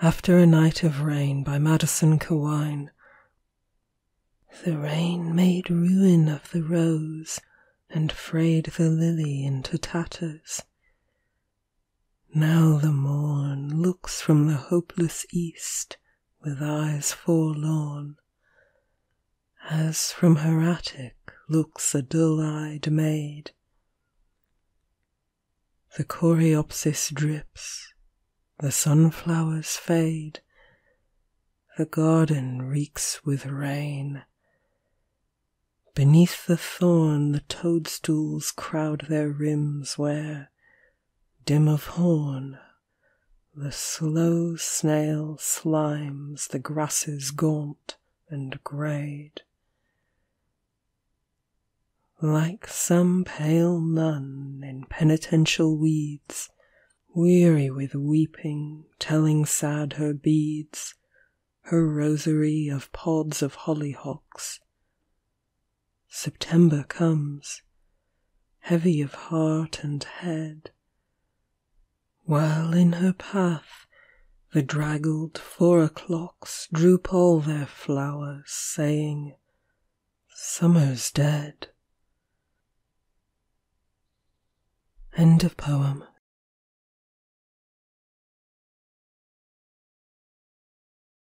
After a Night of Rain by Madison Cawein. The rain made ruin of the rose and frayed the lily into tatters. Now the morn looks from the hopeless east with eyes forlorn, as from her attic looks a dull-eyed maid. The coreopsis drips, the sunflowers fade, the garden reeks with rain. Beneath the thorn the toadstools crowd their rims where, dim of horn, the slow snail slimes the grasses gaunt and greyed. Like some pale nun in penitential weeds, weary with weeping, telling sad her beads, her rosary of pods of hollyhocks. September comes, heavy of heart and head, while in her path the draggled 4 o'clocks droop all their flowers, saying, "Summer's dead." End of poem.